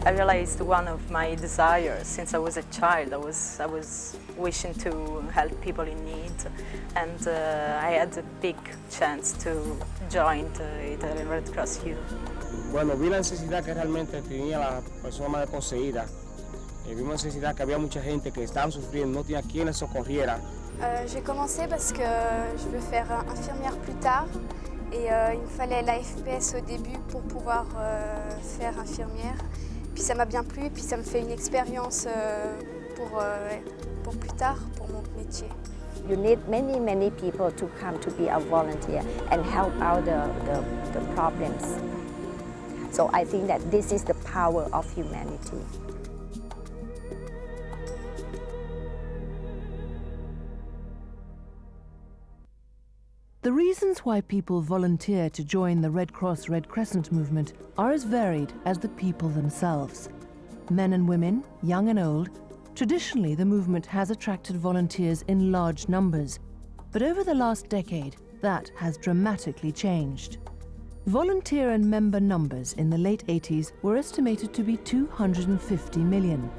I realized one of my desires since I was a child. I was wishing to help people in need, and I had a big chance to join the Italian Red Cross Youth. Bueno, vi la necesidad que realmente tenía la persona más desposeída. Vi una necesidad que había mucha gente que estaban sufriendo, no tenía quien les socorriera. J'ai commencé parce que je veux faire infirmière plus tard et il me fallait l'AFPS au début pour pouvoir faire infirmière. Puis ça m'a bien plu et puis ça me fait une expérience pour plus tard, pour mon métier. You need many people to come to be a volunteer and help out the problems. So I think that this is the power of humanity. The reasons why people volunteer to join the Red Cross Red Crescent movement are as varied as the people themselves. Men and women, young and old, traditionally the movement has attracted volunteers in large numbers, but over the last decade that has dramatically changed. Volunteer and member numbers in the late 80s were estimated to be 250 million.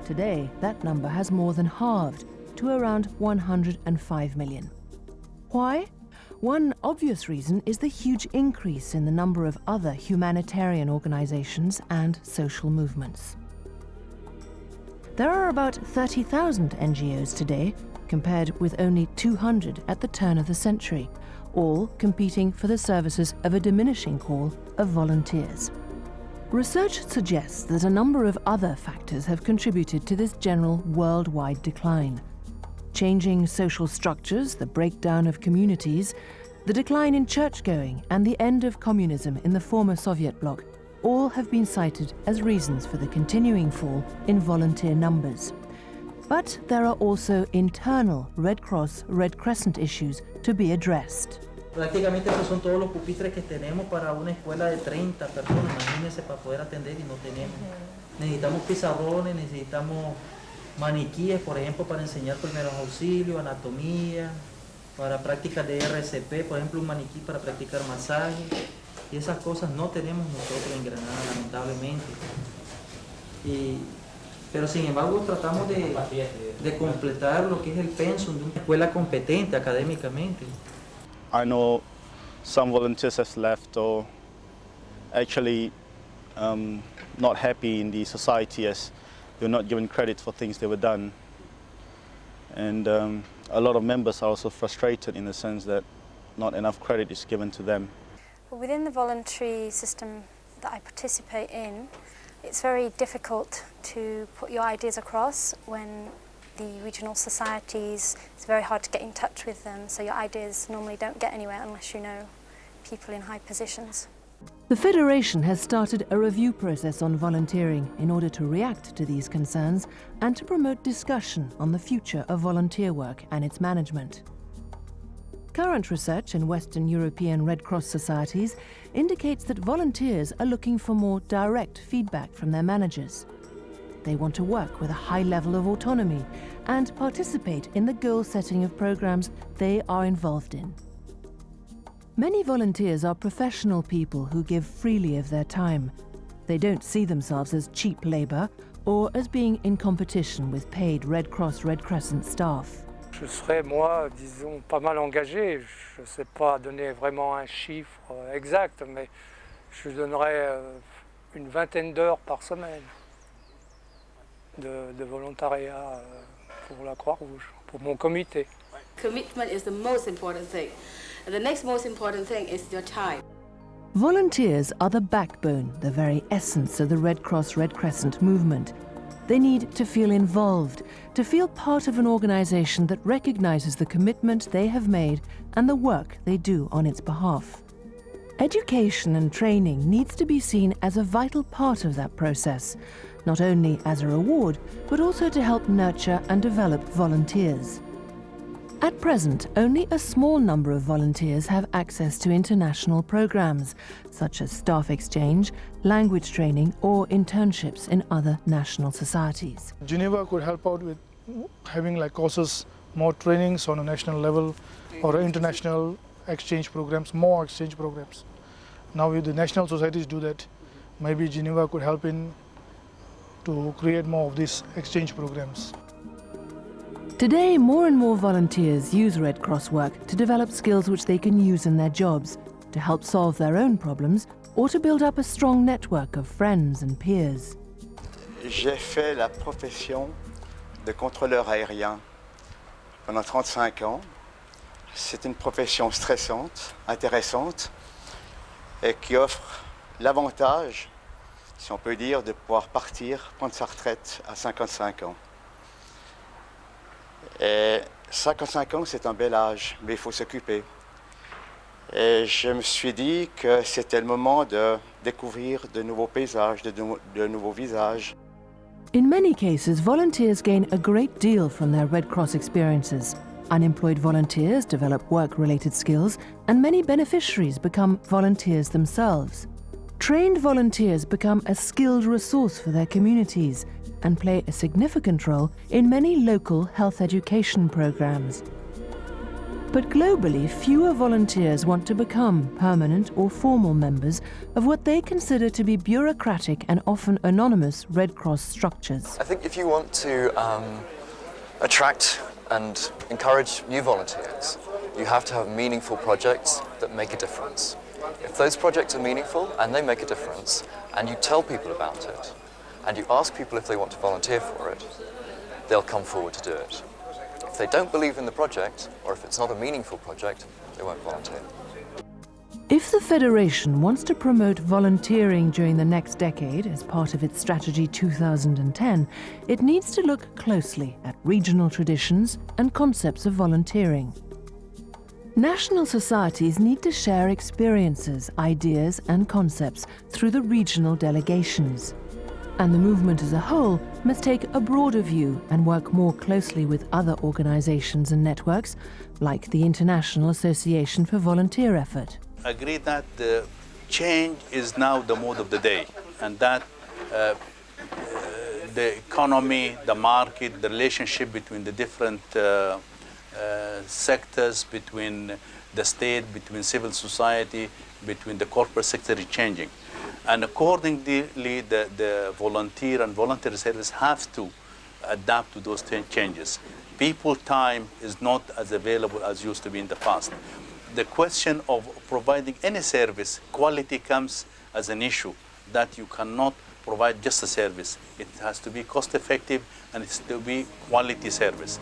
Today, that number has more than halved to around 105 million. Why? One obvious reason is the huge increase in the number of other humanitarian organizations and social movements. There are about 30,000 NGOs today, compared with only 200 at the turn of the century, all competing for the services of a diminishing call of volunteers. Research suggests that a number of other factors have contributed to this general worldwide decline. Changing social structures, the breakdown of communities, the decline in church-going and the end of communism in the former Soviet bloc all have been cited as reasons for the continuing fall in volunteer numbers. But there are also internal Red Cross, Red Crescent issues to be addressed. Prácticamente estos son todos los pupitres que tenemos para una escuela de 30 personas, imagínense, para poder atender y no tenemos. Necesitamos pizarrones, necesitamos maniquíes, por ejemplo, para enseñar primeros auxilios, anatomía, para prácticas de RCP, por ejemplo, un maniquí para practicar masaje. Y esas cosas no tenemos nosotros en Granada, lamentablemente. Pero sin embargo tratamos de completar lo que es el pensum de una escuela competente académicamente. I know some volunteers have left or actually not happy in the society as they're not given credit for things they were done. And a lot of members are also frustrated in the sense that not enough credit is given to them. Within the voluntary system that I participate in, it's very difficult to put your ideas across when the regional societies, it's very hard to get in touch with them, so your ideas normally don't get anywhere unless you know people in high positions. The Federation has started a review process on volunteering in order to react to these concerns and to promote discussion on the future of volunteer work and its management. Current research in Western European Red Cross societies indicates that volunteers are looking for more direct feedback from their managers. They want to work with a high level of autonomy and participate in the goal setting of programs they are involved in. Many volunteers are professional people who give freely of their time. They don't see themselves as cheap labor or as being in competition with paid Red Cross Red Crescent staff. Je serais, moi, disons, pas mal engagé. Je ne sais pas donner vraiment un chiffre exact, mais je donnerais une vingtaine d'heures par semaine de volontariat pour la Croix-Rouge, pour mon comité. Commitment is the most important thing. And the next most important thing is your time. Volunteers are the backbone, the very essence of the Red Cross Red Crescent movement. They need to feel involved, to feel part of an organization that recognizes the commitment they have made and the work they do on its behalf. Education and training needs to be seen as a vital part of that process, not only as a reward, but also to help nurture and develop volunteers. At present, only a small number of volunteers have access to international programs, such as staff exchange, language training, or internships in other national societies. Geneva could help out with having like courses, more trainings on a national level, or international exchange programs, more exchange programs. Now if the national societies do that, maybe Geneva could help in to create more of these exchange programs. Today, more and more volunteers use Red Cross work to develop skills which they can use in their jobs, to help solve their own problems, or to build up a strong network of friends and peers. J'ai fait la profession de contrôleur aérien pendant 35 ans. C'est une profession stressante, intéressante, et qui offre l'avantage, si on peut dire, de pouvoir partir, prendre sa retraite à 55 ans. Et 55 ans, c'est un bel âge, mais il faut s'occuper. Et je me suis dit que c'était le moment de découvrir de nouveaux paysages, de nouveaux visages. In many cases, volunteers gain a great deal from their Red Cross experiences. Unemployed volunteers develop work-related skills, and many beneficiaries become volunteers themselves. Trained volunteers become a skilled resource for their communities and play a significant role in many local health education programs. But globally, fewer volunteers want to become permanent or formal members of what they consider to be bureaucratic and often anonymous Red Cross structures. I think if you want to attract and encourage new volunteers, you have to have meaningful projects that make a difference. If those projects are meaningful and they make a difference, and you tell people about it, and you ask people if they want to volunteer for it, they'll come forward to do it. If they don't believe in the project, or if it's not a meaningful project, they won't volunteer. If the Federation wants to promote volunteering during the next decade as part of its Strategy 2010, it needs to look closely at regional traditions and concepts of volunteering. National societies need to share experiences, ideas and concepts through the regional delegations. And the movement as a whole must take a broader view and work more closely with other organizations and networks, like the International Association for Volunteer Effort. I agree that the change is now the mode of the day, and that the economy, the market, the relationship between the different sectors, between the state, between civil society, between the corporate sector is changing. And accordingly, the volunteer and voluntary service have to adapt to those changes. People time is not as available as used to be in the past. The question of providing any service, quality comes as an issue, that you cannot provide just a service. It has to be cost effective and it has to be quality service.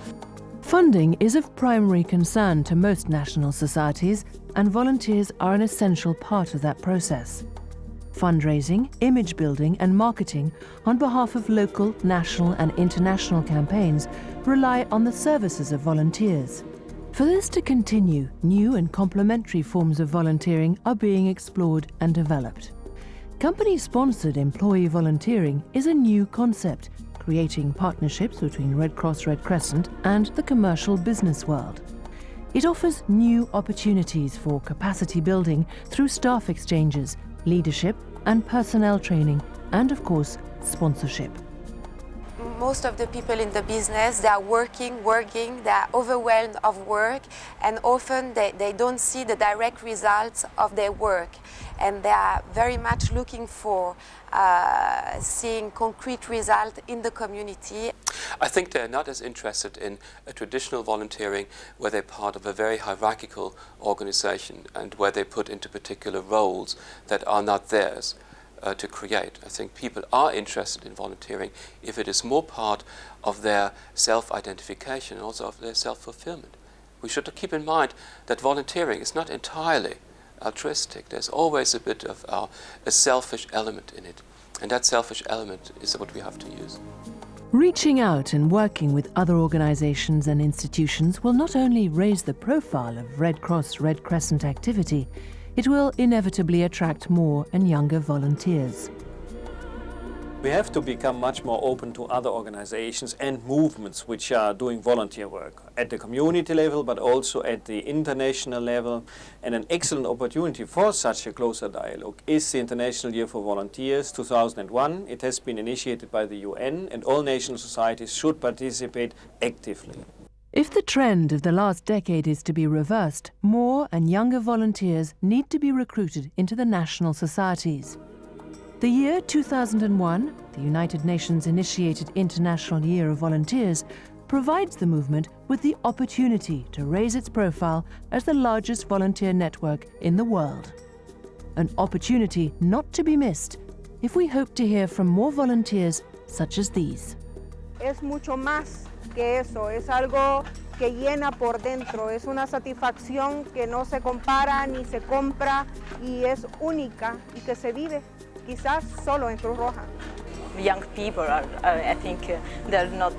Funding is of primary concern to most national societies, and volunteers are an essential part of that process. Fundraising, image building and marketing on behalf of local, national and international campaigns rely on the services of volunteers. For this to continue, new and complementary forms of volunteering are being explored and developed. Company-sponsored employee volunteering is a new concept, creating partnerships between Red Cross Red Crescent and the commercial business world. It offers new opportunities for capacity building through staff exchanges, leadership and personnel training, and of course, sponsorship. Most of the people in the business, they are working, they are overwhelmed of work, and often they don't see the direct results of their work. And they are very much looking for seeing concrete results in the community. I think they're not as interested in a traditional volunteering where they're part of a very hierarchical organization and where they put into particular roles that are not theirs to create. I think people are interested in volunteering if it is more part of their self-identification and also of their self-fulfillment. We should keep in mind that volunteering is not entirely altruistic. There's always a bit of a selfish element in it, and that selfish element is what we have to use. Reaching out and working with other organizations and institutions will not only raise the profile of Red Cross Red Crescent activity, it will inevitably attract more and younger volunteers. We have to become much more open to other organizations and movements which are doing volunteer work at the community level, but also at the international level. And an excellent opportunity for such a closer dialogue is the International Year for Volunteers 2001. It has been initiated by the UN, and all national societies should participate actively. If the trend of the last decade is to be reversed, more and younger volunteers need to be recruited into the national societies. The year 2001, the United Nations-initiated International Year of Volunteers, provides the movement with the opportunity to raise its profile as the largest volunteer network in the world. An opportunity not to be missed if we hope to hear from more volunteers such as these. Es mucho más que eso, es algo que llena por dentro, es una satisfacción que no se compara ni se compra y es única y que se vive quizás solo en Cruz Roja. Young people are, I think, they're not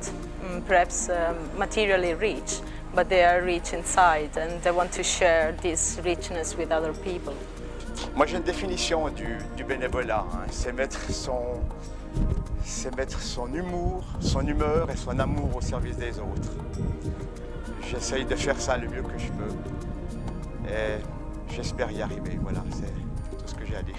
perhaps materially rich, but they are rich inside and they want to share this richness with other people. Moi j'ai une définition du bénévolat, hein. C'est mettre son humour, son humeur et son amour au service des autres. J'essaye de faire ça le mieux que je peux et j'espère y arriver. Voilà, c'est tout ce que j'ai à dire.